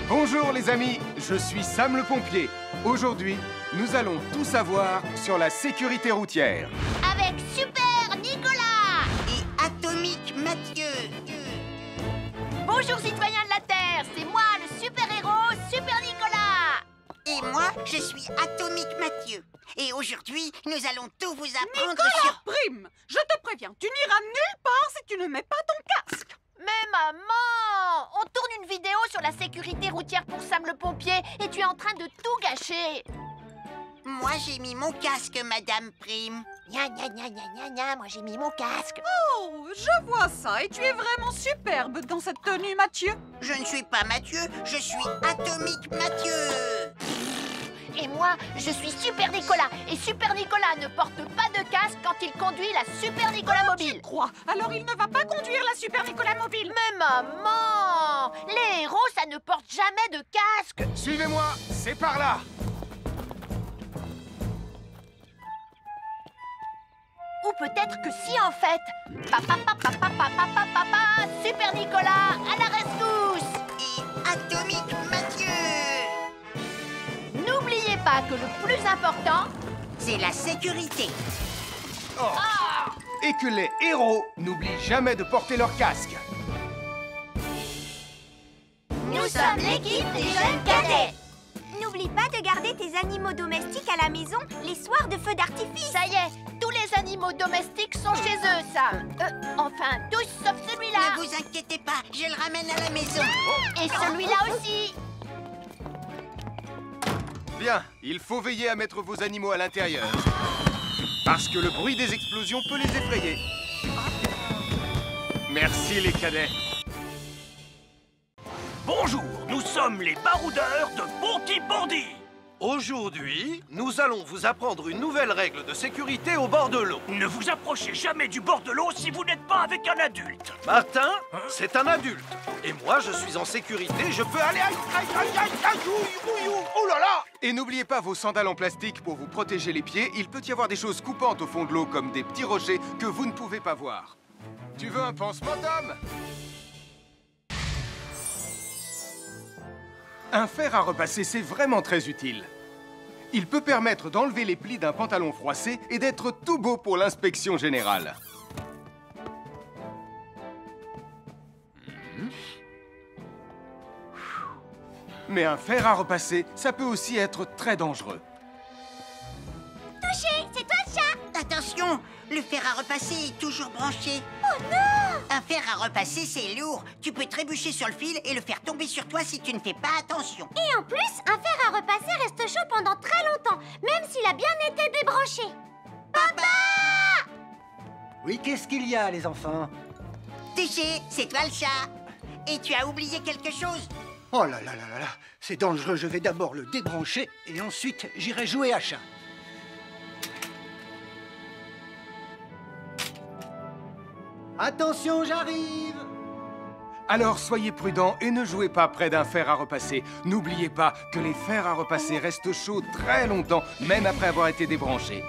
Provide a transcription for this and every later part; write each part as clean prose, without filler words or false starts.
Bonjour les amis, je suis Sam le pompier. Aujourd'hui, nous allons tout savoir sur la sécurité routière. Avec Super Nicolas et Atomique Mathieu. Bonjour citoyens de la Terre, c'est moi le super-héros Super Nicolas. Et moi, je suis Atomique Mathieu. Et aujourd'hui, nous allons tout vous apprendre Nicolas sur... Prime, je te préviens, tu n'iras nulle part si tu ne mets pas ton casque. Mais maman, on tourne une vidéo sur la sécurité routière pour Sam le pompier et tu es en train de tout gâcher. Moi, j'ai mis mon casque, Madame Prime. Gna gna gna gna gna gna, moi j'ai mis mon casque. Oh, je vois ça et tu es vraiment superbe dans cette tenue, Mathieu. Je ne suis pas Mathieu, je suis Atomique Mathieu. Et moi, je suis Super Nicolas. Et Super Nicolas ne porte pas de casque quand il conduit la Super Nicolas mobile. Tu crois? Alors il ne va pas conduire la Super Nicolas mobile. Mais maman, les héros, ça ne porte jamais de casque. Suivez-moi, c'est par là. Ou peut-être que si en fait. Papa, Super Nicolas, à la rescousse. Et Atomique Mathieu. N'oubliez pas que le plus important, C'est la sécurité. Oh. Et que les héros n'oublient jamais de porter leur casque. nous sommes l'équipe des jeunes cadets. N'oublie pas de garder tes animaux domestiques à la maison les soirs de feu d'artifice. Ça y est, tous les animaux domestiques sont chez eux, Sam. Enfin, tous sauf celui-là. Ne vous inquiétez pas, je le ramène à la maison. Et celui-là aussi. Bien, il faut veiller à mettre vos animaux à l'intérieur. Parce que le bruit des explosions peut les effrayer. Merci les cadets. Bonjour, nous sommes les baroudeurs de Bonty-Bondy. Aujourd'hui, nous allons vous apprendre une nouvelle règle de sécurité au bord de l'eau. Ne vous approchez jamais du bord de l'eau si vous n'êtes pas avec un adulte. Martin, c'est un adulte. Et moi, je suis en sécurité, je peux aller... Aïe, aïe, aïe, aïe, aïe, ouïe, ouïe, ouïe, oh là là! Et n'oubliez pas vos sandales en plastique pour vous protéger les pieds. Il peut y avoir des choses coupantes au fond de l'eau, comme des petits rochers que vous ne pouvez pas voir. Tu veux un pansement, Tom? Un fer à repasser, c'est vraiment très utile. Il peut permettre d'enlever les plis d'un pantalon froissé et d'être tout beau pour l'inspection générale. Mais un fer à repasser, ça peut aussi être très dangereux. Touché, c'est toi le chat. Attention, le fer à repasser est toujours branché. Oh non! Un fer à repasser, c'est lourd. Tu peux trébucher sur le fil et le faire tomber sur toi si tu ne fais pas attention. Et en plus, un fer à repasser reste chaud pendant très longtemps, même s'il a bien été débranché. Papa! Oui, qu'est-ce qu'il y a, les enfants? Touché, c'est toi le chat. Et tu as oublié quelque chose? Oh là là là là là, c'est dangereux, je vais d'abord le débrancher et ensuite j'irai jouer à chat. Attention, j'arrive! Alors soyez prudents et ne jouez pas près d'un fer à repasser. N'oubliez pas que les fers à repasser restent chauds très longtemps, même après avoir été débranchés.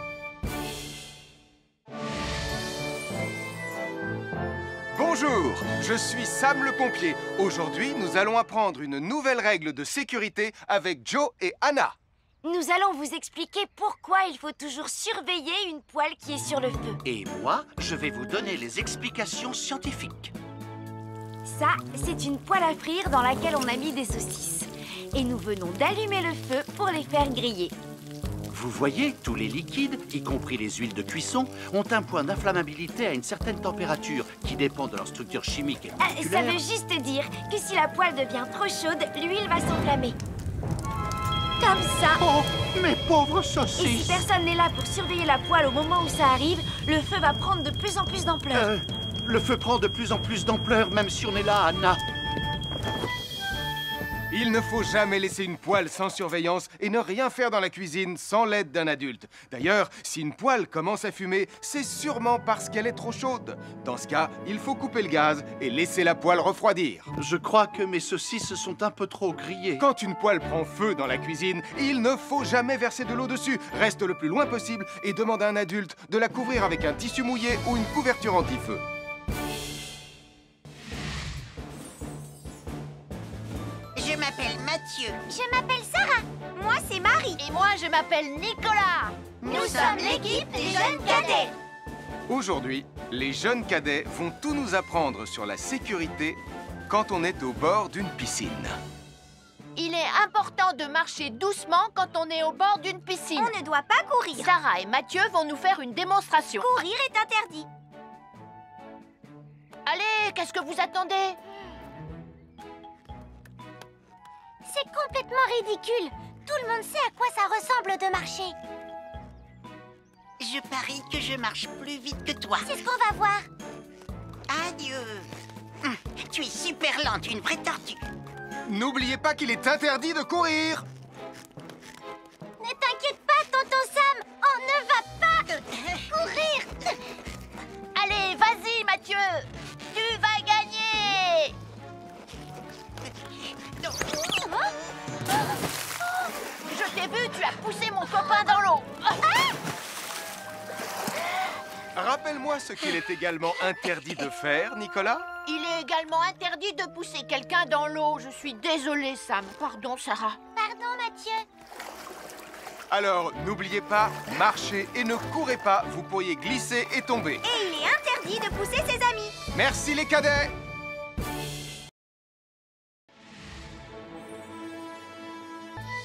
Bonjour, je suis Sam le pompier. Aujourd'hui, nous allons apprendre une nouvelle règle de sécurité avec Joe et Anna. Nous allons vous expliquer pourquoi il faut toujours surveiller une poêle qui est sur le feu. Et moi, je vais vous donner les explications scientifiques. Ça, c'est une poêle à frire dans laquelle on a mis des saucisses. Et nous venons d'allumer le feu pour les faire griller. Vous voyez, tous les liquides, y compris les huiles de cuisson, ont un point d'inflammabilité à une certaine température qui dépend de leur structure chimique et Ça moléculaire. veut juste dire que si la poêle devient trop chaude, l'huile va s'enflammer. Comme ça. Oh, mes pauvres Et si saucisses! personne n'est là pour surveiller la poêle au moment où ça arrive, le feu va prendre de plus en plus d'ampleur. Le feu prend de plus en plus d'ampleur, même si on est là, Anna. Il ne faut jamais laisser une poêle sans surveillance et ne rien faire dans la cuisine sans l'aide d'un adulte. D'ailleurs, si une poêle commence à fumer, c'est sûrement parce qu'elle est trop chaude. Dans ce cas, il faut couper le gaz et laisser la poêle refroidir. Je crois que mes saucisses sont un peu trop grillées. Quand une poêle prend feu dans la cuisine, il ne faut jamais verser de l'eau dessus. Reste le plus loin possible et demande à un adulte de la couvrir avec un tissu mouillé ou une couverture anti-feu. Je m'appelle Mathieu. Je m'appelle Sarah. Moi, c'est Marie. Et moi, je m'appelle Nicolas. Nous sommes l'équipe des jeunes cadets. Aujourd'hui, les jeunes cadets vont tout nous apprendre sur la sécurité quand on est au bord d'une piscine. Il est important de marcher doucement quand on est au bord d'une piscine. On ne doit pas courir. Sarah et Mathieu vont nous faire une démonstration. Courir est interdit. Allez, qu'est-ce que vous attendez? C'est complètement ridicule. Tout le monde sait à quoi ça ressemble de marcher. Je parie que je marche plus vite que toi. C'est ce qu'on va voir. Adieu. Tu es super lente, une vraie tortue. N'oubliez pas qu'il est interdit de courir. Ne t'inquiète pas, tonton Sam. On ne va pas courir. Allez, vas-y, Mathieu. Tu vas gagner. Je t'ai vu, tu as poussé mon copain dans l'eau. Rappelle-moi ce qu'il est également interdit de faire, Nicolas. Il est également interdit de pousser quelqu'un dans l'eau. Je suis désolée, Sam. Pardon, Sarah. Pardon, Mathieu. Alors, n'oubliez pas, marchez et ne courez pas, vous pourriez glisser et tomber. Et il est interdit de pousser ses amis. Merci les cadets.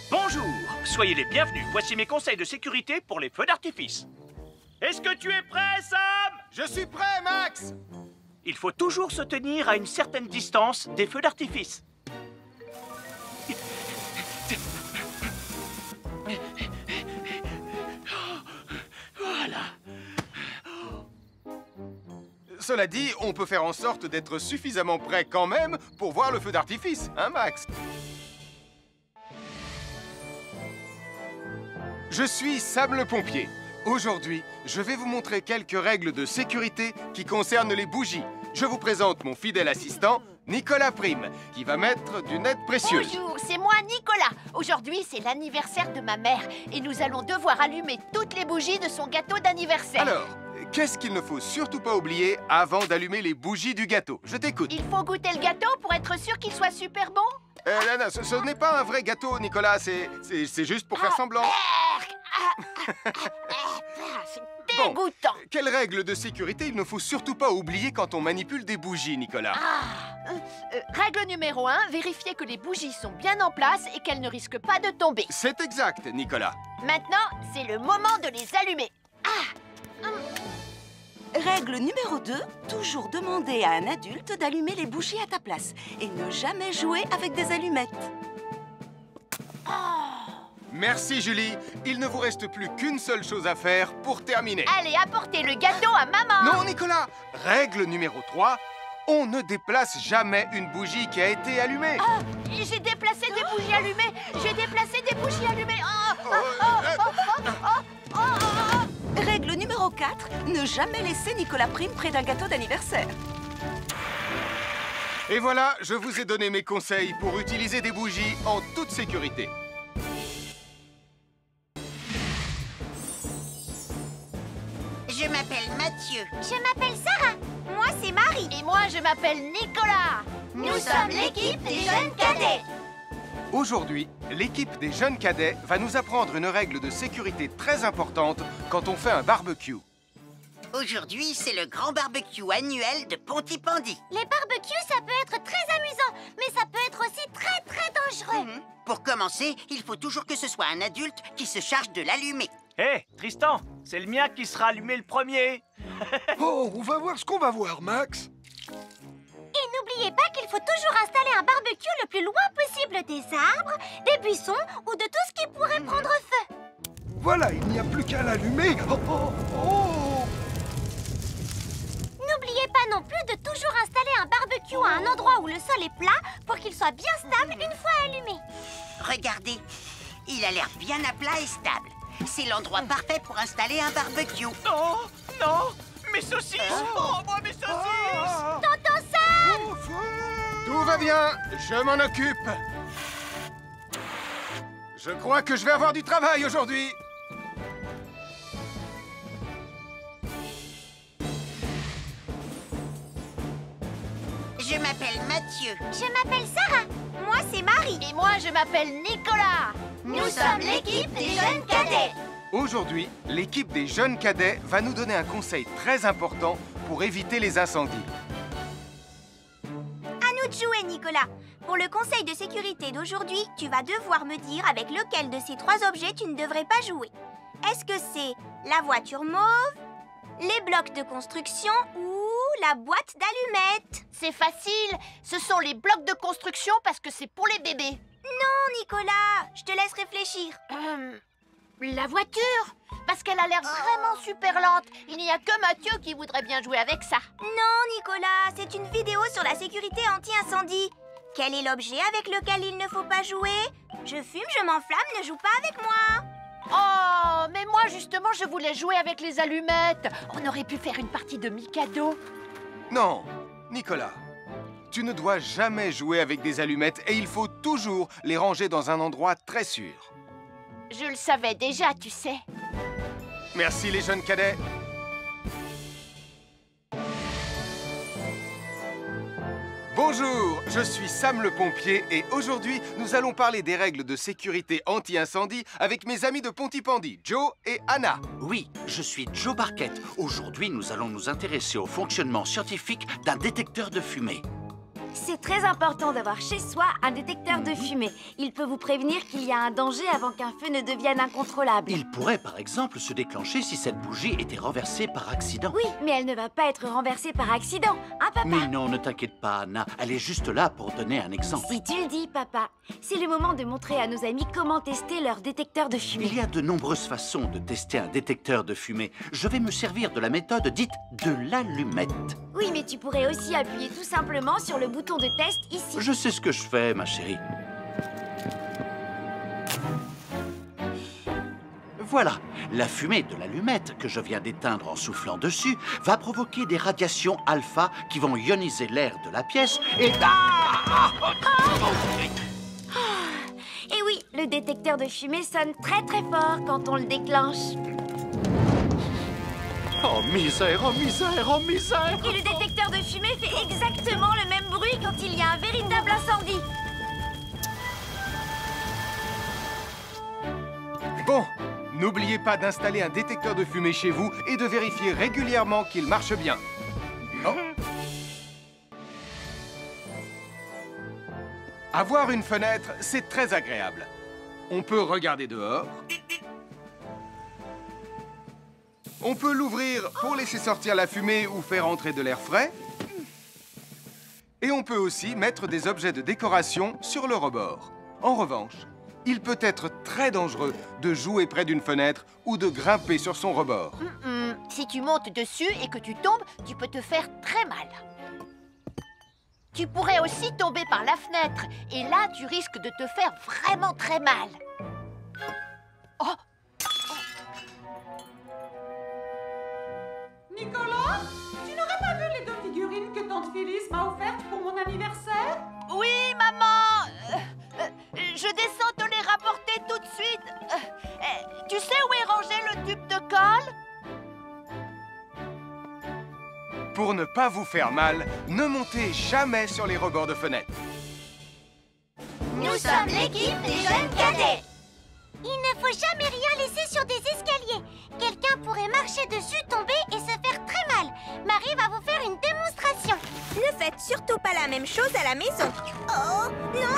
Bonjour, soyez les bienvenus. Voici mes conseils de sécurité pour les feux d'artifice. Est-ce que tu es prêt, Sam? Je suis prêt, Max. Il faut toujours se tenir à une certaine distance des feux d'artifice. Voilà. Cela dit, on peut faire en sorte d'être suffisamment prêt quand même pour voir le feu d'artifice, hein, Max? Je suis Sam le pompier. Aujourd'hui, je vais vous montrer quelques règles de sécurité qui concernent les bougies. Je vous présente mon fidèle assistant, Nicolas Prime, qui va mettre d'une aide précieuse. Bonjour, c'est moi, Nicolas. Aujourd'hui, c'est l'anniversaire de ma mère et nous allons devoir allumer toutes les bougies de son gâteau d'anniversaire. Alors, qu'est-ce qu'il ne faut surtout pas oublier avant d'allumer les bougies du gâteau? Je t'écoute. Il faut goûter le gâteau pour être sûr qu'il soit super bon. Non, ce n'est pas un vrai gâteau, Nicolas. C'est juste pour faire semblant. C'est dégoûtant. Quelles règles de sécurité il ne faut surtout pas oublier quand on manipule des bougies, Nicolas? Règle numéro 1, vérifier que les bougies sont bien en place et qu'elles ne risquent pas de tomber. C'est exact, Nicolas. Maintenant, c'est le moment de les allumer. Règle numéro 2, toujours demander à un adulte d'allumer les bougies à ta place et ne jamais jouer avec des allumettes. Merci, Julie. Il ne vous reste plus qu'une seule chose à faire pour terminer. Allez, apportez le gâteau à maman. Non, Nicolas. Règle numéro 3, on ne déplace jamais une bougie qui a été allumée. J'ai déplacé des bougies allumées. J'ai déplacé des bougies allumées. Règle numéro 4, ne jamais laisser Nicolas Prime près d'un gâteau d'anniversaire. Et voilà, je vous ai donné mes conseils pour utiliser des bougies en toute sécurité. Je m'appelle Mathieu. Je m'appelle Sarah. Moi, c'est Marie. Et moi, je m'appelle Nicolas. Nous sommes l'équipe des jeunes cadets. Aujourd'hui, l'équipe des jeunes cadets va nous apprendre une règle de sécurité très importante quand on fait un barbecue. Aujourd'hui, c'est le grand barbecue annuel de Pontypandy. Les barbecues, ça peut être très amusant, mais ça peut être aussi très dangereux. Pour commencer, il faut toujours que ce soit un adulte qui se charge de l'allumer. Hé, Tristan, c'est le mien qui sera allumé le premier. Oh, on va voir ce qu'on va voir, Max. Et n'oubliez pas qu'il faut toujours installer un barbecue le plus loin possible des arbres, des buissons ou de tout ce qui pourrait prendre feu. Voilà, il n'y a plus qu'à l'allumer. Oh. N'oubliez pas non plus de toujours installer un barbecue à un endroit où le sol est plat pour qu'il soit bien stable une fois allumé. Regardez, il a l'air bien à plat et stable. C'est l'endroit parfait pour installer un barbecue. Non, non, mes saucisses. Oh, moi, mes saucisses. Tonton Sam! Tout va bien, je m'en occupe. Je crois que je vais avoir du travail aujourd'hui. Je m'appelle Mathieu. Mathieu. Je m'appelle Sarah. Moi, c'est Marie. Et moi, je m'appelle Nicolas. Nous sommes l'équipe des jeunes cadets. Aujourd'hui, l'équipe des jeunes cadets va nous donner un conseil très important pour éviter les incendies. À nous de jouer, Nicolas. Pour le conseil de sécurité d'aujourd'hui, tu vas devoir me dire avec lequel de ces 3 objets tu ne devrais pas jouer. Est-ce que c'est la voiture mauve, les blocs de construction ou la boîte d'allumettes? C'est facile. Ce sont les blocs de construction parce que c'est pour les bébés. Non, Nicolas. Je te laisse réfléchir. La voiture? Parce qu'elle a l'air vraiment super lente. Il n'y a que Mathieu qui voudrait bien jouer avec ça. Non, Nicolas. C'est une vidéo sur la sécurité anti-incendie. Quel est l'objet avec lequel il ne faut pas jouer? Je fume, je m'enflamme, ne joue pas avec moi. Oh, mais moi justement je voulais jouer avec les allumettes. On aurait pu faire une partie de Mikado. Non, Nicolas, tu ne dois jamais jouer avec des allumettes et il faut toujours les ranger dans un endroit très sûr. Je le savais déjà, tu sais. Merci les jeunes cadets. Bonjour, je suis Sam le pompier et aujourd'hui, nous allons parler des règles de sécurité anti-incendie avec mes amis de Pontypandy, Joe et Anna. Oui, je suis Joe Barquette. Aujourd'hui, nous allons nous intéresser au fonctionnement scientifique d'un détecteur de fumée. C'est très important d'avoir chez soi un détecteur de fumée. Il peut vous prévenir qu'il y a un danger avant qu'un feu ne devienne incontrôlable. Il pourrait par exemple se déclencher si cette bougie était renversée par accident. Oui, mais elle ne va pas être renversée par accident, hein papa? Mais non, ne t'inquiète pas Anna, elle est juste là pour donner un exemple. Si tu le dis papa, c'est le moment de montrer à nos amis comment tester leur détecteur de fumée. Il y a de nombreuses façons de tester un détecteur de fumée. Je vais me servir de la méthode dite de l'allumette. Oui, mais tu pourrais aussi appuyer tout simplement sur le bouton de test ici. Je sais ce que je fais, ma chérie. Voilà, la fumée de l'allumette que je viens d'éteindre en soufflant dessus va provoquer des radiations alpha qui vont ioniser l'air de la pièce et... Et oui, le détecteur de fumée sonne très très fort quand on le déclenche. Oh misère, oh misère, oh misère! Et le détecteur de fumée fait exactement le même bruit quand il y a un véritable incendie. Bon, n'oubliez pas d'installer un détecteur de fumée chez vous et de vérifier régulièrement qu'il marche bien. Oh. Avoir une fenêtre, c'est très agréable. On peut regarder dehors. On peut l'ouvrir pour laisser sortir la fumée ou faire entrer de l'air frais. Et on peut aussi mettre des objets de décoration sur le rebord. En revanche, il peut être très dangereux de jouer près d'une fenêtre ou de grimper sur son rebord. Si tu montes dessus et que tu tombes, tu peux te faire très mal. Tu pourrais aussi tomber par la fenêtre. Et là, tu risques de te faire vraiment très mal. Oh! Nicolas, tu n'aurais pas vu les 2 figurines que tante Phyllis m'a offertes pour mon anniversaire? Oui, maman. Je descends te les rapporter tout de suite. Tu sais où est rangé le tube de colle? Pour ne pas vous faire mal, ne montez jamais sur les rebords de fenêtres. Nous sommes l'équipe des jeunes cadets. Il ne faut jamais rien laisser sur des escaliers. Quelqu'un pourrait marcher dessus, tomber et se faire très mal. Marie va vous faire une démonstration. Ne faites surtout pas la même chose à la maison. Oh, non!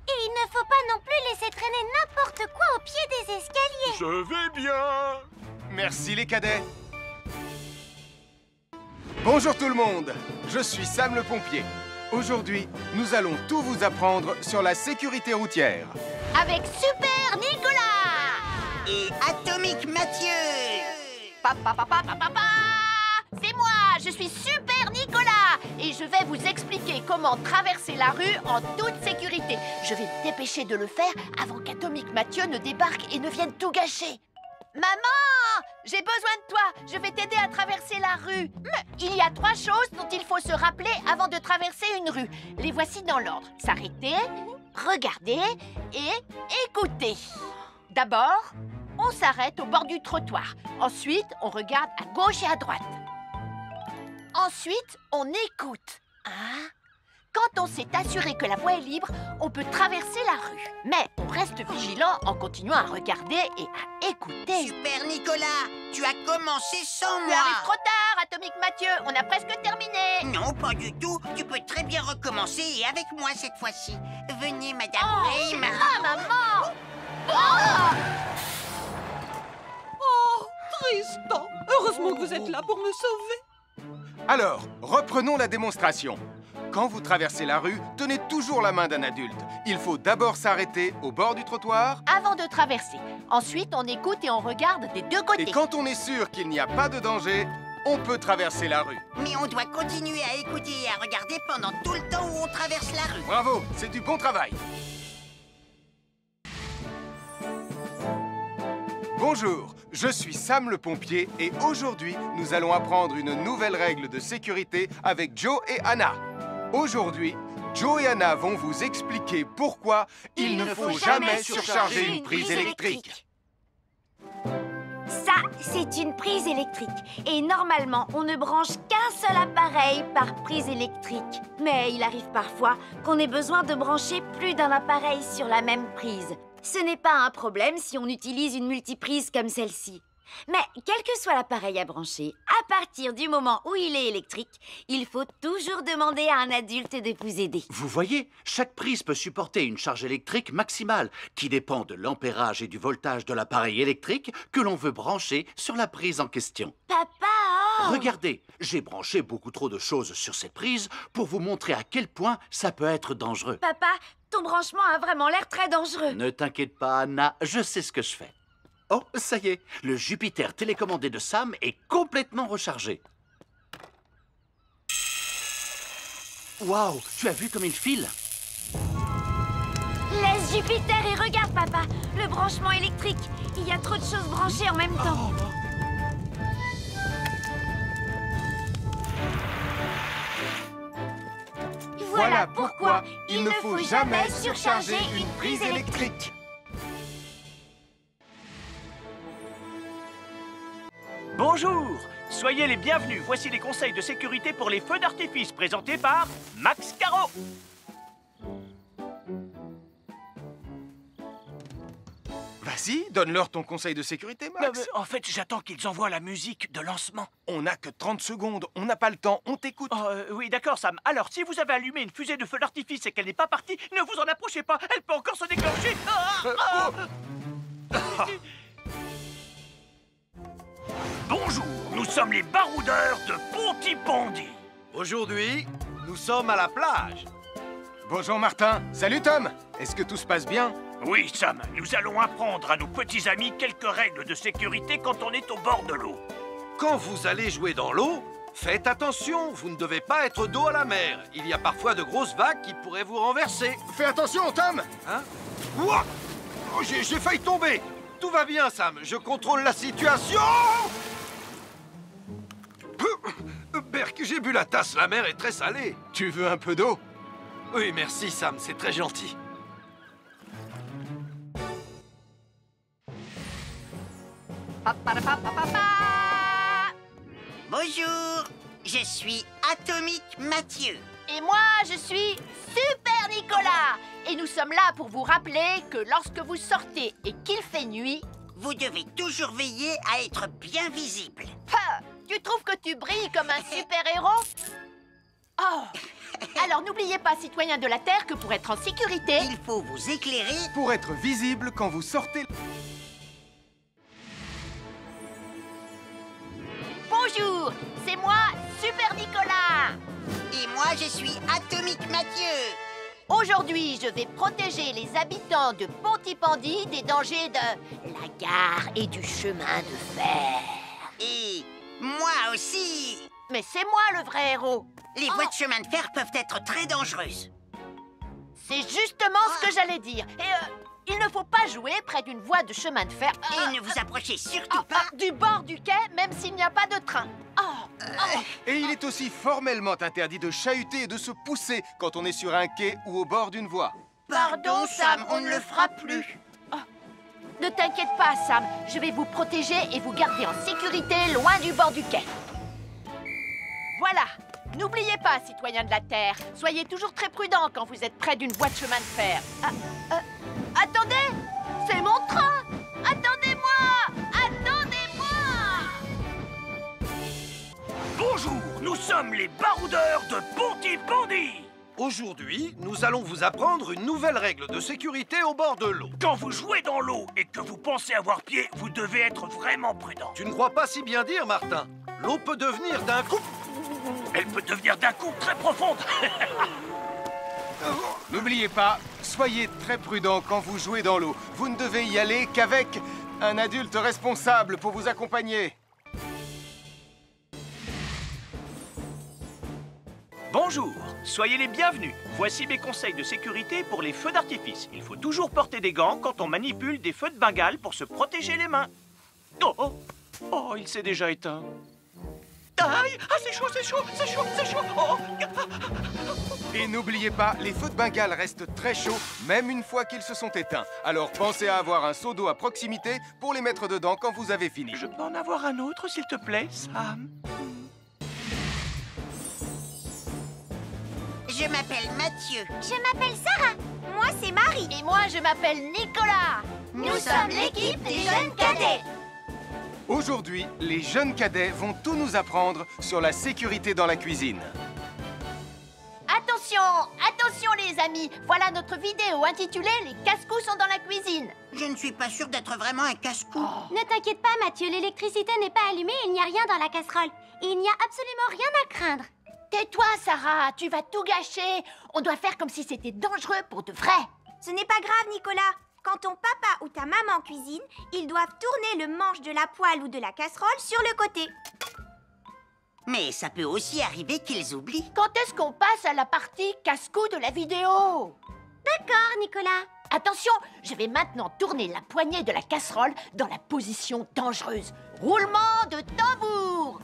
Et il ne faut pas non plus laisser traîner n'importe quoi au pied des escaliers. Je vais bien. Merci les cadets. Bonjour tout le monde, je suis Sam le pompier. Aujourd'hui, nous allons tout vous apprendre sur la sécurité routière. Avec Super Nicolas Et Atomique Mathieu. C'est moi, je suis Super Nicolas et je vais vous expliquer comment traverser la rue en toute sécurité. Je vais me dépêcher de le faire avant qu'Atomique Mathieu ne débarque et ne vienne tout gâcher. Maman, j'ai besoin de toi. Je vais t'aider à traverser la rue. Il y a 3 choses dont il faut se rappeler avant de traverser une rue. Les voici dans l'ordre. S'arrêter, regarder et écouter. D'abord, on s'arrête au bord du trottoir. Ensuite, on regarde à gauche et à droite. Ensuite, on écoute. Hein? Quand on s'est assuré que la voie est libre, on peut traverser la rue. Mais on reste vigilant en continuant à regarder et à écouter. Super Nicolas, tu as commencé sans Tu moi. arrives trop tard, Atomique Mathieu. On a presque terminé. Non, pas du tout. Tu peux très bien recommencer et avec moi cette fois-ci. Venez, Madame Brame. Ah, maman! Oh, Tristan! Heureusement que vous êtes là pour me sauver. Alors, reprenons la démonstration. Quand vous traversez la rue, tenez toujours la main d'un adulte. Il faut d'abord s'arrêter au bord du trottoir. Avant de traverser. Ensuite, on écoute et on regarde des deux côtés. Et quand on est sûr qu'il n'y a pas de danger, on peut traverser la rue. Mais on doit continuer à écouter et à regarder pendant tout le temps où on traverse la rue. Bravo, c'est du bon travail. Bonjour, je suis Sam le pompier et aujourd'hui, nous allons apprendre une nouvelle règle de sécurité avec Joe et Anna. Aujourd'hui, Joe et Anna vont vous expliquer pourquoi il ne faut jamais surcharger une prise électrique. Ça, c'est une prise électrique. Et normalement, on ne branche qu'un seul appareil par prise électrique. Mais il arrive parfois qu'on ait besoin de brancher plus d'un appareil sur la même prise. Ce n'est pas un problème si on utilise une multiprise comme celle-ci. Mais quel que soit l'appareil à brancher, à partir du moment où il est électrique, il faut toujours demander à un adulte de vous aider. Vous voyez, chaque prise peut supporter une charge électrique maximale qui dépend de l'ampérage et du voltage de l'appareil électrique que l'on veut brancher sur la prise en question. Papa! Regardez, j'ai branché beaucoup trop de choses sur cette prise pour vous montrer à quel point ça peut être dangereux. Papa, ton branchement a vraiment l'air très dangereux. Ne t'inquiète pas, Anna, je sais ce que je fais. Oh, ça y est, le Jupiter télécommandé de Sam est complètement rechargé. Waouh, tu as vu comme il file? Laisse Jupiter et regarde, papa. Le branchement électrique. Il y a trop de choses branchées en même temps. Voilà pourquoi il ne faut jamais surcharger une prise électrique. Bonjour, soyez les bienvenus. Voici les conseils de sécurité pour les feux d'artifice présentés par Max Caro. Vas-y, donne-leur ton conseil de sécurité, Max. En fait, j'attends qu'ils envoient la musique de lancement. On n'a que 30 secondes, on n'a pas le temps, on t'écoute. Oui, d'accord, Sam. Alors, si vous avez allumé une fusée de feu d'artifice et qu'elle n'est pas partie, ne vous en approchez pas. Elle peut encore se déclencher. Bonjour, nous sommes les baroudeurs de Pontypandy. Aujourd'hui, nous sommes à la plage. Bonjour Martin. Salut Tom. Est-ce que tout se passe bien? Oui, Sam, nous allons apprendre à nos petits amis quelques règles de sécurité quand on est au bord de l'eau. Quand vous allez jouer dans l'eau, faites attention, vous ne devez pas être dos à la mer. Il y a parfois de grosses vagues qui pourraient vous renverser. Fais attention, Tom. Hein? Ouah! Oh, j'ai failli tomber. Tout va bien, Sam, je contrôle la situation. Berk, j'ai bu la tasse, la mer est très salée. Tu veux un peu d'eau? Oui, merci, Sam, c'est très gentil. Bonjour, je suis Atomique Mathieu. Et moi, je suis Super Nicolas. Et nous sommes là pour vous rappeler que lorsque vous sortez et qu'il fait nuit, vous devez toujours veiller à être bien visible. Tu trouves que tu brilles comme un super-héros? Oh! Alors n'oubliez pas, citoyens de la Terre, que pour être en sécurité, il faut vous éclairer pour être visible quand vous sortez. Bonjour, c'est moi, Super Nicolas. Et moi, je suis Atomique Mathieu. Aujourd'hui, je vais protéger les habitants de Pontypandy des dangers de la gare et du chemin de fer. Et moi aussi. Mais c'est moi le vrai héros. Les voies de chemin de fer peuvent être très dangereuses. C'est justement ce que j'allais dire. Et il ne faut pas jouer près d'une voie de chemin de fer. Et ne vous approchez surtout pas du bord du quai, même s'il n'y a pas de train. Et il est aussi formellement interdit de chahuter et de se pousser quand on est sur un quai ou au bord d'une voie. Pardon, Sam, on ne le fera plus. Ne t'inquiète pas, Sam. Je vais vous protéger et vous garder en sécurité loin du bord du quai. Voilà. N'oubliez pas, citoyens de la Terre, soyez toujours très prudents quand vous êtes près d'une voie de chemin de fer. Attendez! C'est mon train! Attendez-moi! Attendez-moi! Bonjour, nous sommes les baroudeurs de Pontypandy. Aujourd'hui, nous allons vous apprendre une nouvelle règle de sécurité au bord de l'eau. Quand vous jouez dans l'eau et que vous pensez avoir pied, vous devez être vraiment prudent. Tu ne crois pas si bien dire, Martin? L'eau peut devenir d'un coup... Elle peut devenir d'un coup très profonde. N'oubliez pas, soyez très prudent quand vous jouez dans l'eau. Vous ne devez y aller qu'avec un adulte responsable pour vous accompagner. Bonjour, soyez les bienvenus. Voici mes conseils de sécurité pour les feux d'artifice. Il faut toujours porter des gants quand on manipule des feux de Bengale pour se protéger les mains. Oh, il s'est déjà éteint. Aïe! Ah, c'est chaud, c'est chaud, c'est chaud, c'est chaud! Oh. Et n'oubliez pas, les feux de Bengale restent très chauds, même une fois qu'ils se sont éteints. Alors pensez à avoir un seau d'eau à proximité pour les mettre dedans quand vous avez fini. Je peux en avoir un autre, s'il te plaît, Sam? Je m'appelle Mathieu. Je m'appelle Sarah. Moi, c'est Marie. Et moi, je m'appelle Nicolas. Nous sommes l'équipe des jeunes cadets. Aujourd'hui, les jeunes cadets vont tout nous apprendre sur la sécurité dans la cuisine. Attention, attention les amis. Voilà notre vidéo intitulée « Les casse-cous sont dans la cuisine ». Je ne suis pas sûre d'être vraiment un casse-cou. Ne t'inquiète pas, Mathieu, l'électricité n'est pas allumée et il n'y a rien dans la casserole. Il n'y a absolument rien à craindre. Tais-toi, Sarah, tu vas tout gâcher. On doit faire comme si c'était dangereux pour de vrai. Ce n'est pas grave, Nicolas. Quand ton papa ou ta maman cuisine, ils doivent tourner le manche de la poêle ou de la casserole sur le côté. Mais ça peut aussi arriver qu'ils oublient. Quand est-ce qu'on passe à la partie casse-cou de la vidéo? D'accord, Nicolas. Attention, je vais maintenant tourner la poignée de la casserole dans la position dangereuse. Roulement de tambour.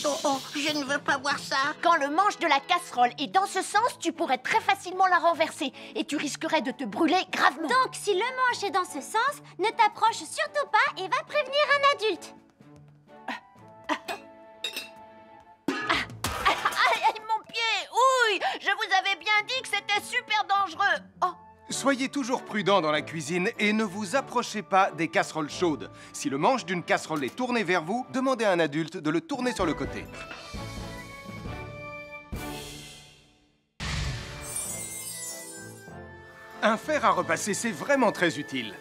Oh, je ne veux pas voir ça. Quand le manche de la casserole est dans ce sens, tu pourrais très facilement la renverser et tu risquerais de te brûler gravement. Donc, si le manche est dans ce sens, ne t'approche surtout pas et va prévenir un adulte. Aïe, mon pied! Ouille! Je vous avais bien dit que c'était super dangereux. Oh! Soyez toujours prudents dans la cuisine et ne vous approchez pas des casseroles chaudes. Si le manche d'une casserole est tourné vers vous, demandez à un adulte de le tourner sur le côté. Un fer à repasser, c'est vraiment très utile.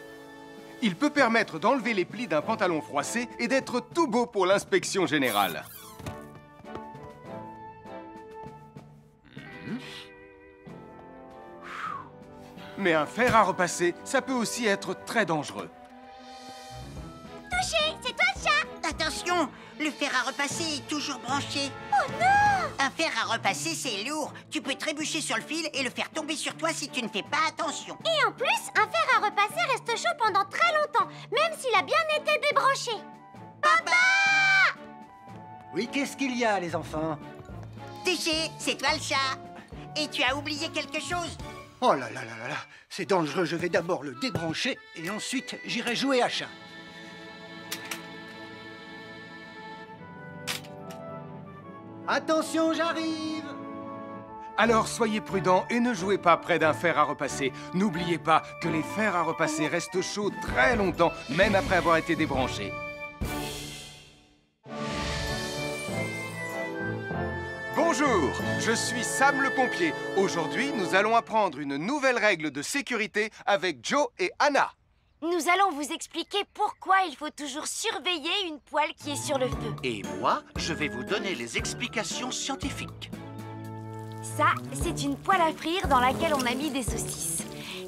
Il peut permettre d'enlever les plis d'un pantalon froissé et d'être tout beau pour l'inspection générale. Mais un fer à repasser, ça peut aussi être très dangereux. Touché, c'est toi le chat. Attention, le fer à repasser est toujours branché. Oh non! Un fer à repasser, c'est lourd. Tu peux trébucher sur le fil et le faire tomber sur toi si tu ne fais pas attention. Et en plus, un fer à repasser reste chaud pendant très longtemps, même s'il a bien été débranché. Papa! Oui, qu'est-ce qu'il y a, les enfants? Touché, c'est toi le chat. Et tu as oublié quelque chose? Oh là là là là là, c'est dangereux, je vais d'abord le débrancher et ensuite j'irai jouer à chat. Attention, j'arrive! Alors soyez prudents et ne jouez pas près d'un fer à repasser. N'oubliez pas que les fers à repasser restent chauds très longtemps, même après avoir été débranchés. Bonjour, je suis Sam le pompier. Aujourd'hui, nous allons apprendre une nouvelle règle de sécurité avec Joe et Anna. Nous allons vous expliquer pourquoi il faut toujours surveiller une poêle qui est sur le feu. Et moi, je vais vous donner les explications scientifiques. Ça, c'est une poêle à frire dans laquelle on a mis des saucisses.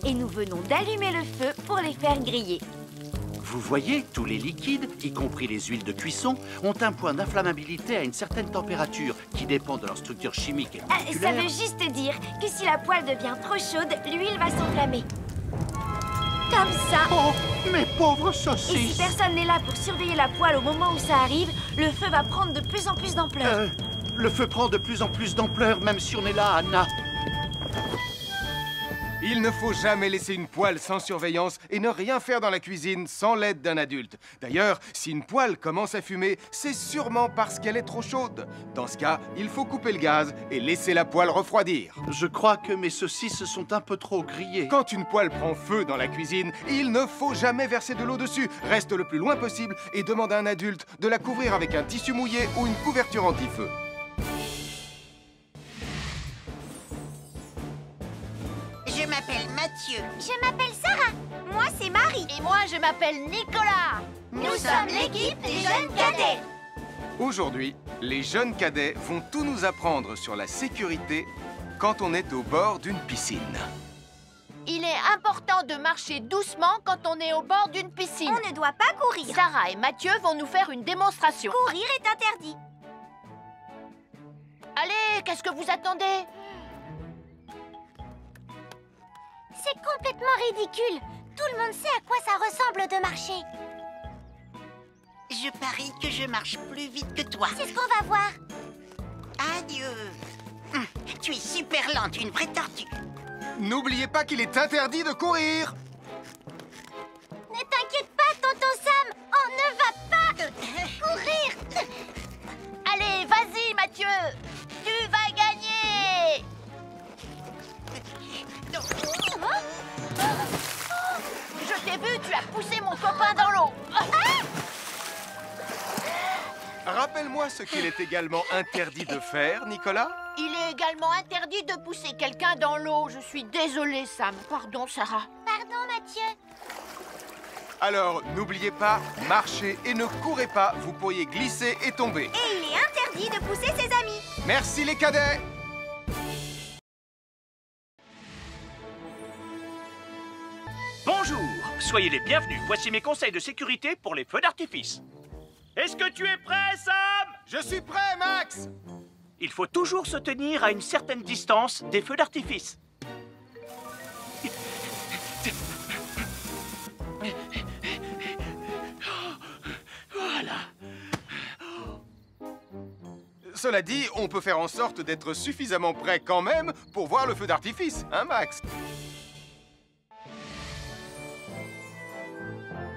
Et nous venons d'allumer le feu pour les faire griller. Vous voyez, tous les liquides, y compris les huiles de cuisson, ont un point d'inflammabilité à une certaine température qui dépend de leur structure chimique et Ça moléculaire. veut juste dire que si la poêle devient trop chaude, l'huile va s'enflammer. Comme ça. Oh, mes pauvres Et si saucisses! personne n'est là pour surveiller la poêle au moment où ça arrive, le feu va prendre de plus en plus d'ampleur. Le feu prend de plus en plus d'ampleur, même si on est là, Anna. Il ne faut jamais laisser une poêle sans surveillance et ne rien faire dans la cuisine sans l'aide d'un adulte. D'ailleurs, si une poêle commence à fumer, c'est sûrement parce qu'elle est trop chaude. Dans ce cas, il faut couper le gaz et laisser la poêle refroidir. Je crois que mes saucisses sont un peu trop grillées. Quand une poêle prend feu dans la cuisine, il ne faut jamais verser de l'eau dessus. Reste le plus loin possible et demande à un adulte de la couvrir avec un tissu mouillé ou une couverture anti-feu. Je m'appelle Mathieu. Je m'appelle Sarah. Moi, c'est Marie. Et moi, je m'appelle Nicolas. Nous sommes l'équipe des jeunes cadets. Aujourd'hui, les jeunes cadets vont tout nous apprendre sur la sécurité quand on est au bord d'une piscine. Il est important de marcher doucement quand on est au bord d'une piscine. On ne doit pas courir. Sarah et Mathieu vont nous faire une démonstration. Courir est interdit. Allez, qu'est-ce que vous attendez? C'est complètement ridicule. Tout le monde sait à quoi ça ressemble de marcher. Je parie que je marche plus vite que toi. C'est ce qu'on va voir. Adieu. Tu es super lente, une vraie tortue. N'oubliez pas qu'il est interdit de courir. Ne t'inquiète pas, tonton Sam. On ne va pas courir. Allez, vas-y, Mathieu. Tu vas gagner. Je t'ai vu, tu as poussé mon copain dans l'eau. Rappelle-moi ce qu'il est également interdit de faire, Nicolas. Il est également interdit de pousser quelqu'un dans l'eau. Je suis désolée, Sam. Pardon, Sarah. Pardon, Mathieu. Alors, n'oubliez pas, marchez et ne courez pas, vous pourriez glisser et tomber. Et il est interdit de pousser ses amis. Merci les cadets. Bonjour, soyez les bienvenus. Voici mes conseils de sécurité pour les feux d'artifice. Est-ce que tu es prêt, Sam? Je suis prêt, Max. Il faut toujours se tenir à une certaine distance des feux d'artifice. Voilà. Cela dit, on peut faire en sorte d'être suffisamment prêt quand même pour voir le feu d'artifice, hein, Max?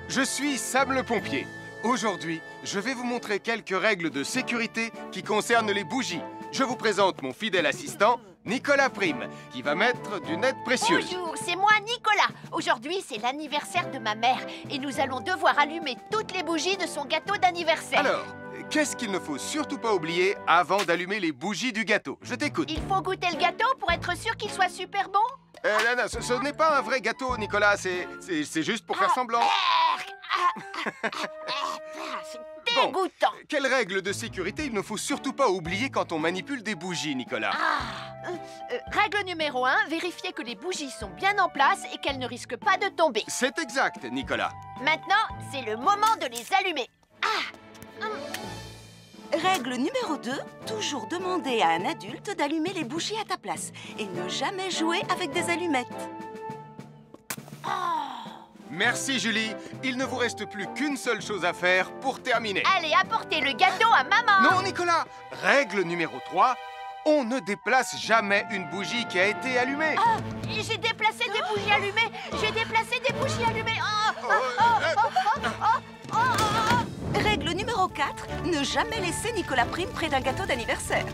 Je suis Sam le pompier. Aujourd'hui, je vais vous montrer quelques règles de sécurité qui concernent les bougies. Je vous présente mon fidèle assistant, Nicolas Prime, qui va mettre d'une aide précieuse. Bonjour, c'est moi, Nicolas. Aujourd'hui, c'est l'anniversaire de ma mère et nous allons devoir allumer toutes les bougies de son gâteau d'anniversaire. Alors, qu'est-ce qu'il ne faut surtout pas oublier avant d'allumer les bougies du gâteau? Je t'écoute. Il faut goûter le gâteau pour être sûr qu'il soit super bon? Non, ce n'est pas un vrai gâteau, Nicolas. C'est juste pour faire semblant. C'est dégoûtant. Bon, quelles règles de sécurité il ne faut surtout pas oublier quand on manipule des bougies, Nicolas? Règle numéro 1, vérifier que les bougies sont bien en place et qu'elles ne risquent pas de tomber. C'est exact, Nicolas. Maintenant, c'est le moment de les allumer. Règle numéro 2, toujours demander à un adulte d'allumer les bougies à ta place et ne jamais jouer avec des allumettes. Merci, Julie. Il ne vous reste plus qu'une seule chose à faire pour terminer. Allez, apportez le gâteau à maman. Non, Nicolas. Règle numéro 3, on ne déplace jamais une bougie qui a été allumée. J'ai déplacé des bougies allumées. J'ai déplacé des bougies allumées. Règle numéro 4, ne jamais laisser Nicolas Prime près d'un gâteau d'anniversaire.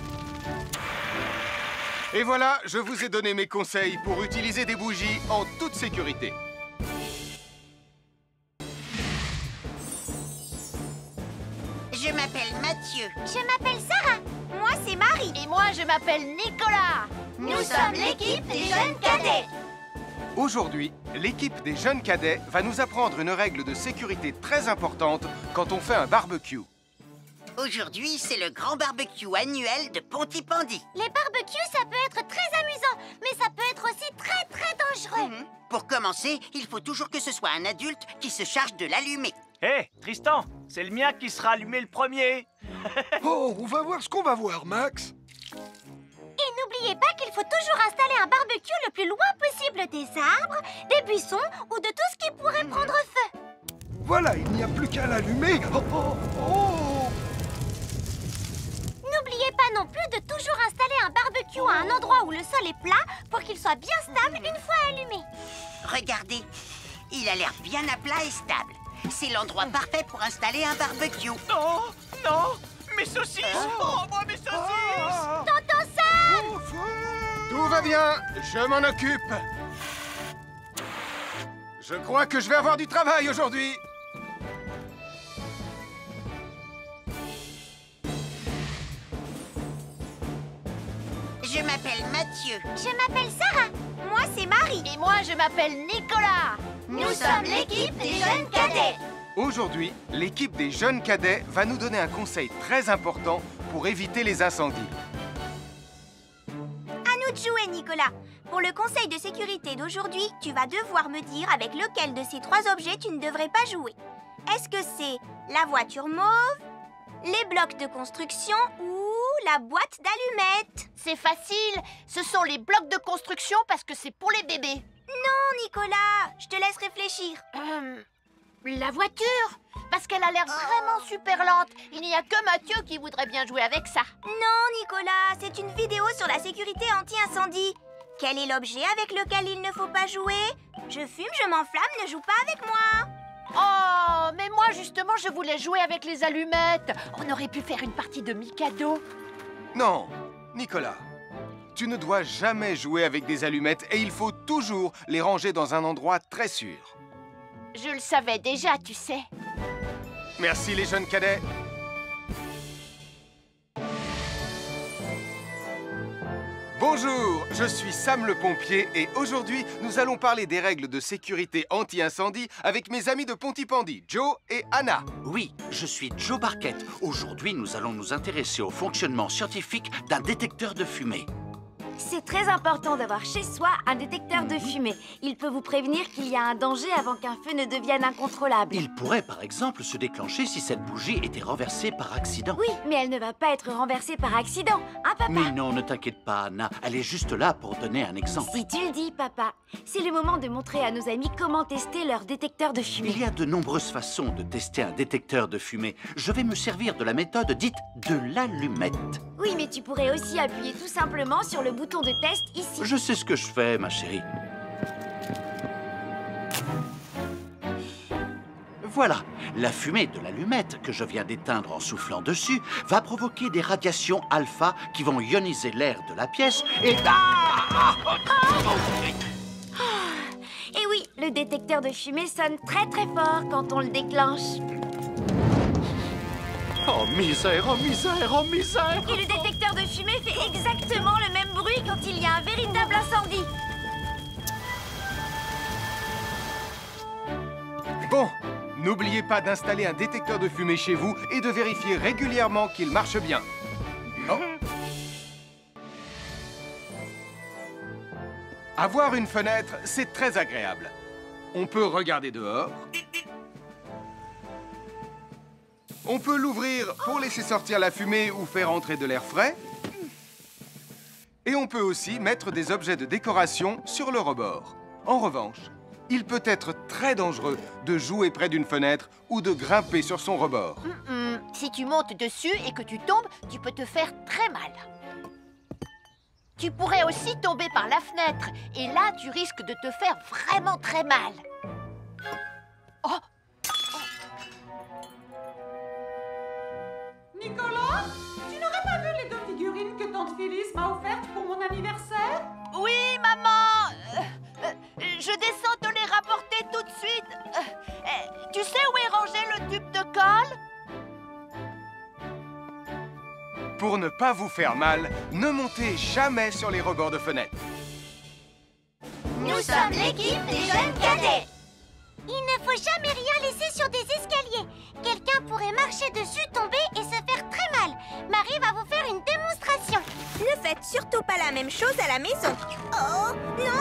Et voilà, je vous ai donné mes conseils pour utiliser des bougies en toute sécurité. Je m'appelle Mathieu. Je m'appelle Sarah. Moi, c'est Marie. Et moi, je m'appelle Nicolas. Nous sommes l'équipe des jeunes cadets. Aujourd'hui, l'équipe des jeunes cadets va nous apprendre une règle de sécurité très importante quand on fait un barbecue. Aujourd'hui, c'est le grand barbecue annuel de Pontypandy. Les barbecues, ça peut être très amusant, mais ça peut être aussi très, très dangereux. Pour commencer, il faut toujours que ce soit un adulte qui se charge de l'allumer. Hé, Tristan, c'est le mien qui sera allumé le premier. Oh, on va voir ce qu'on va voir, Max. Et n'oubliez pas qu'il faut toujours installer un barbecue le plus loin possible des arbres, des buissons ou de tout ce qui pourrait prendre feu. Voilà, il n'y a plus qu'à l'allumer. Oh, oh, oh. N'oubliez pas non plus de toujours installer un barbecue à un endroit où le sol est plat pour qu'il soit bien stable une fois allumé. Regardez, il a l'air bien à plat et stable. C'est l'endroit parfait pour installer un barbecue. Oh, non! Mes saucisses! Oh, moi, mes saucisses! Tonton Sam! Tout va bien, je m'en occupe. Je crois que je vais avoir du travail aujourd'hui. Je m'appelle Mathieu. Je m'appelle Sarah. Moi, c'est Marie. Et moi, je m'appelle Nicolas. Nous sommes l'équipe des jeunes cadets. Aujourd'hui, l'équipe des jeunes cadets va nous donner un conseil très important pour éviter les incendies. À nous de jouer, Nicolas. Pour le conseil de sécurité d'aujourd'hui, tu vas devoir me dire avec lequel de ces 3 objets tu ne devrais pas jouer. Est-ce que c'est la voiture mauve, les blocs de construction ou la boîte d'allumettes? C'est facile. Ce sont les blocs de construction parce que c'est pour les bébés. Non, Nicolas, je te laisse réfléchir. La voiture, parce qu'elle a l'air vraiment super lente. Il n'y a que Mathieu qui voudrait bien jouer avec ça. Non, Nicolas, c'est une vidéo sur la sécurité anti-incendie. Quel est l'objet avec lequel il ne faut pas jouer? Je fume, je m'enflamme, ne joue pas avec moi. Oh, mais moi justement, je voulais jouer avec les allumettes. On aurait pu faire une partie de Mikado. Non, Nicolas, tu ne dois jamais jouer avec des allumettes et il faut toujours les ranger dans un endroit très sûr. Je le savais déjà, tu sais. Merci les jeunes cadets. Bonjour, je suis Sam le pompier et aujourd'hui, nous allons parler des règles de sécurité anti-incendie avec mes amis de Pontypandy, Joe et Anna. Oui, je suis Joe Barquette. Aujourd'hui, nous allons nous intéresser au fonctionnement scientifique d'un détecteur de fumée. C'est très important d'avoir chez soi un détecteur de fumée. Il peut vous prévenir qu'il y a un danger avant qu'un feu ne devienne incontrôlable. Il pourrait, par exemple, se déclencher si cette bougie était renversée par accident. Oui, mais elle ne va pas être renversée par accident, hein, papa? Mais non, ne t'inquiète pas, Anna. Elle est juste là pour donner un exemple. Si tu le dis, papa. C'est le moment de montrer à nos amis comment tester leur détecteur de fumée. Il y a de nombreuses façons de tester un détecteur de fumée. Je vais me servir de la méthode dite de l'allumette. Oui, mais tu pourrais aussi appuyer tout simplement sur le bouton de test ici. Je sais ce que je fais, ma chérie. Voilà, la fumée de l'allumette que je viens d'éteindre en soufflant dessus va provoquer des radiations alpha qui vont ioniser l'air de la pièce et... Et oui, le détecteur de fumée sonne très très fort quand on le déclenche. Oh misère, oh misère, oh misère! Et le détecteur de fumée fait exactement le même bruit quand il y a un véritable incendie. Bon, n'oubliez pas d'installer un détecteur de fumée chez vous et de vérifier régulièrement qu'il marche bien. Oh. Avoir une fenêtre, c'est très agréable. On peut regarder dehors. On peut l'ouvrir pour laisser sortir la fumée ou faire entrer de l'air frais. Et on peut aussi mettre des objets de décoration sur le rebord. En revanche, il peut être très dangereux de jouer près d'une fenêtre ou de grimper sur son rebord. Si tu montes dessus et que tu tombes, tu peux te faire très mal. Tu pourrais aussi tomber par la fenêtre. Et là, tu risques de te faire vraiment très mal. Oh! Nicolas, tu n'aurais pas vu les 2 figurines que tante Phyllis m'a offertes pour mon anniversaire? Oui, maman! Je descends te les rapporter tout de suite. Tu sais où est rangé le tube de colle? Pour ne pas vous faire mal, ne montez jamais sur les rebords de fenêtres. Nous sommes l'équipe des jeunes cadets. Il ne faut jamais rien laisser sur des escaliers. Quelqu'un pourrait marcher dessus, tomber et se faire très mal. Marie va vous faire une démonstration. Ne faites surtout pas la même chose à la maison. Oh, non!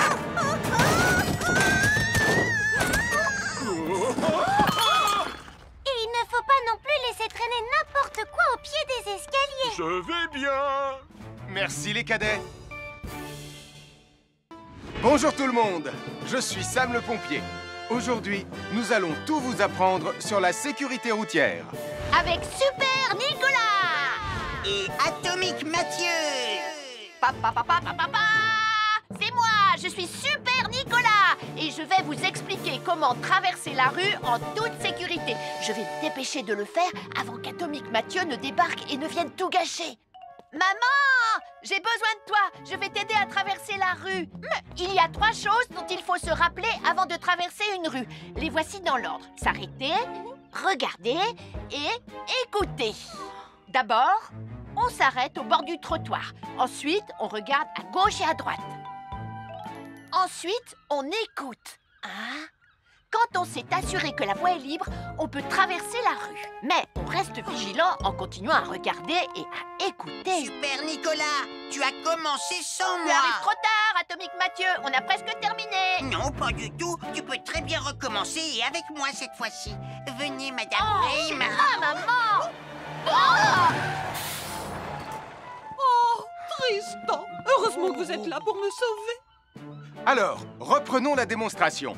Et il ne faut pas non plus laisser traîner n'importe quoi au pied des escaliers. Je vais bien. Merci les cadets. Bonjour tout le monde, je suis Sam le pompier. Aujourd'hui, nous allons tout vous apprendre sur la sécurité routière. Avec Super Nicolas! Et Atomique Mathieu! C'est moi, je suis Super Nicolas et je vais vous expliquer comment traverser la rue en toute sécurité. Je vais me dépêcher de le faire avant qu'Atomique Mathieu ne débarque et ne vienne tout gâcher. Maman, j'ai besoin de toi, je vais t'aider à traverser la rue. Il y a 3 choses dont il faut se rappeler avant de traverser une rue. Les voici dans l'ordre. S'arrêter, regarder et écouter. D'abord, on s'arrête au bord du trottoir. Ensuite, on regarde à gauche et à droite. Ensuite, on écoute. Quand on s'est assuré que la voie est libre, on peut traverser la rue. Mais on reste vigilant en continuant à regarder et à écouter. Super Nicolas, tu as commencé sans Tu moi. arrives trop tard, Atomique Mathieu. On a presque terminé. Non, pas du tout. Tu peux très bien recommencer et avec moi cette fois-ci. Venez, Madame Brame. Maman. Oh, Tristan, heureusement que vous êtes là pour me sauver. Alors, reprenons la démonstration.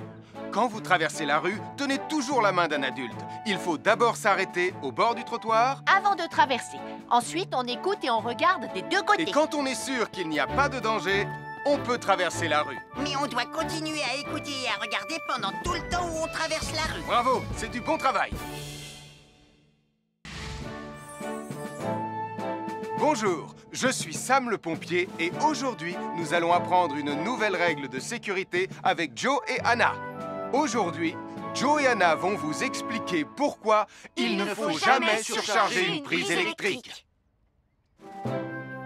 Quand vous traversez la rue, tenez toujours la main d'un adulte. Il faut d'abord s'arrêter au bord du trottoir. Avant de traverser. Ensuite, on écoute et on regarde des deux côtés. Et quand on est sûr qu'il n'y a pas de danger, on peut traverser la rue. Mais on doit continuer à écouter et à regarder pendant tout le temps où on traverse la rue. Bravo, c'est du bon travail. Bonjour, je suis Sam le pompier et aujourd'hui, nous allons apprendre une nouvelle règle de sécurité avec Joe et Anna. Aujourd'hui, Joe et Anna vont vous expliquer pourquoi il ne faut jamais surcharger une prise électrique.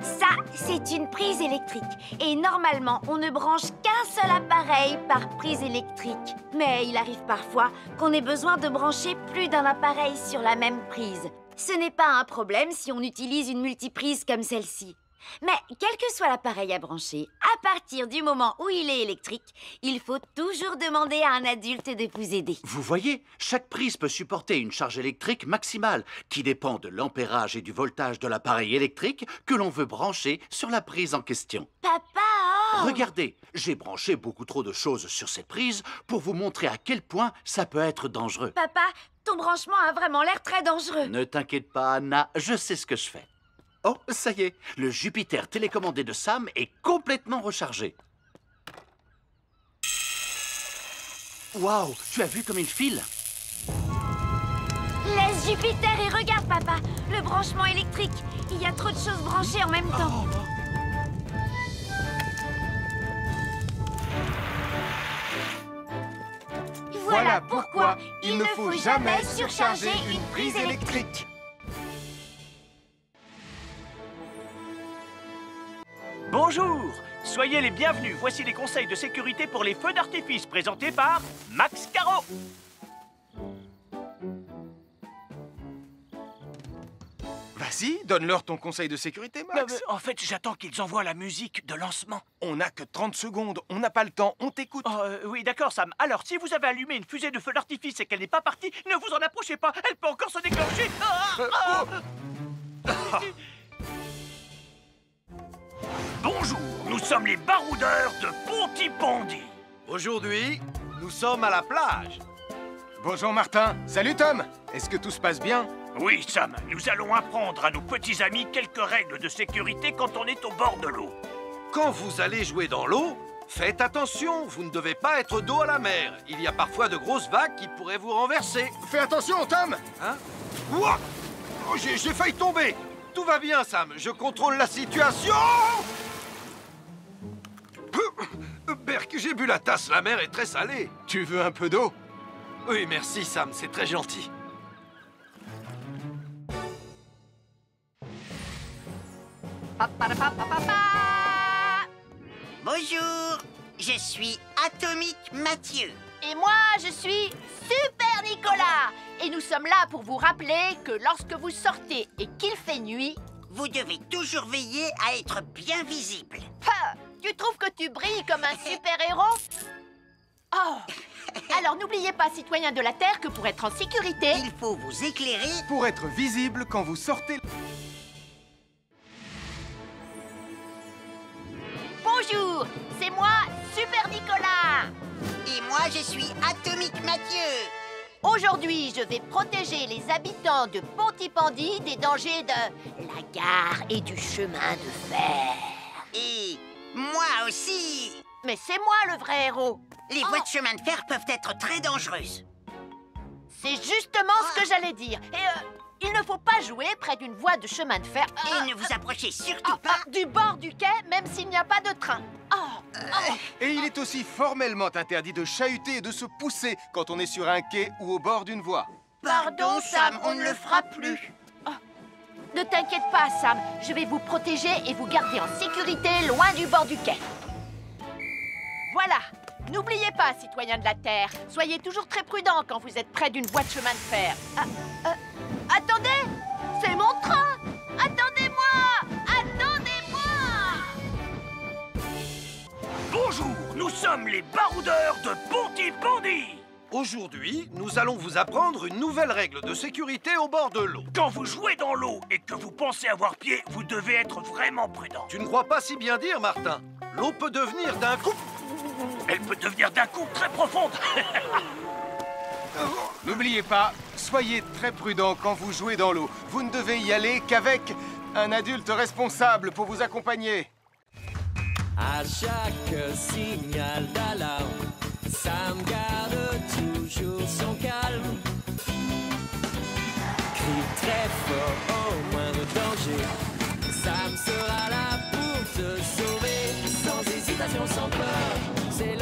Ça, c'est une prise électrique. Et normalement, on ne branche qu'un seul appareil par prise électrique. Mais il arrive parfois qu'on ait besoin de brancher plus d'un appareil sur la même prise. Ce n'est pas un problème si on utilise une multiprise comme celle-ci. Mais quel que soit l'appareil à brancher, à partir du moment où il est électrique, il faut toujours demander à un adulte de vous aider. Vous voyez, chaque prise peut supporter une charge électrique maximale qui dépend de l'ampérage et du voltage de l'appareil électrique que l'on veut brancher sur la prise en question. Papa! Regardez, j'ai branché beaucoup trop de choses sur cette prise pour vous montrer à quel point ça peut être dangereux. Papa, ton branchement a vraiment l'air très dangereux. Ne t'inquiète pas, Anna, je sais ce que je fais. Oh, ça y est, le Jupiter télécommandé de Sam est complètement rechargé. Waouh, tu as vu comme il file? Laisse Jupiter et regarde, papa. Le branchement électrique. Il y a trop de choses branchées en même temps. Voilà pourquoi il ne faut jamais surcharger une prise électrique. Bonjour, soyez les bienvenus. Voici les conseils de sécurité pour les feux d'artifice présentés par Max Caro. Vas-y, donne-leur ton conseil de sécurité, Max. En fait, j'attends qu'ils envoient la musique de lancement. On n'a que 30 secondes, on n'a pas le temps, on t'écoute. Oui, d'accord, Sam. Alors, si vous avez allumé une fusée de feu d'artifice et qu'elle n'est pas partie, ne vous en approchez pas. Elle peut encore se déclencher. Bonjour, nous sommes les baroudeurs de Pontypandy. Aujourd'hui, nous sommes à la plage. Bonjour Martin. Salut Tom. Est-ce que tout se passe bien? Oui, Sam, nous allons apprendre à nos petits amis quelques règles de sécurité quand on est au bord de l'eau. Quand vous allez jouer dans l'eau, faites attention, vous ne devez pas être dos à la mer. Il y a parfois de grosses vagues qui pourraient vous renverser. Fais attention, Tom. Hein? Ouah! Oh, j'ai failli tomber. Tout va bien, Sam, je contrôle la situation. Berk, j'ai bu la tasse, la mer est très salée. Tu veux un peu d'eau? Oui, merci, Sam, c'est très gentil. Bonjour, je suis Atomique Mathieu. Et moi, je suis Super Nicolas. Et nous sommes là pour vous rappeler que lorsque vous sortez et qu'il fait nuit, vous devez toujours veiller à être bien visible. Tu trouves que tu brilles comme un super-héros? Oh! Alors n'oubliez pas, citoyens de la Terre, que pour être en sécurité, il faut vous éclairer pour être visible quand vous sortez. Bonjour, c'est moi, Super Nicolas. Et moi, je suis Atomique Mathieu. Aujourd'hui, je vais protéger les habitants de Pontypandy des dangers de la gare et du chemin de fer. Et moi aussi. Mais c'est moi le vrai héros. Les voies de chemin de fer peuvent être très dangereuses. C'est justement ce que j'allais dire. Et il ne faut pas jouer près d'une voie de chemin de fer. Et ne vous approchez surtout pas du bord du quai, même s'il n'y a pas de train. Et il est aussi formellement interdit de chahuter et de se pousser quand on est sur un quai ou au bord d'une voie. Pardon, Sam, on ne le fera plus. Ne t'inquiète pas, Sam. Je vais vous protéger et vous garder en sécurité loin du bord du quai. Voilà. N'oubliez pas, citoyens de la Terre, soyez toujours très prudents quand vous êtes près d'une voie de chemin de fer. Attendez! C'est mon train! Attendez-moi! Attendez-moi! Bonjour, nous sommes les baroudeurs de Pontypandy. Aujourd'hui, nous allons vous apprendre une nouvelle règle de sécurité au bord de l'eau. Quand vous jouez dans l'eau et que vous pensez avoir pied, vous devez être vraiment prudent. Tu ne crois pas si bien dire, Martin? L'eau peut devenir d'un coup... Elle peut devenir d'un coup très profonde. N'oubliez pas, soyez très prudent quand vous jouez dans l'eau. Vous ne devez y aller qu'avec un adulte responsable pour vous accompagner. À chaque signal d'alarme, Sam garde toujours son calme. Crie très fort au moindre danger. Sam sera là pour te sauver, sans hésitation, sans peur. C'est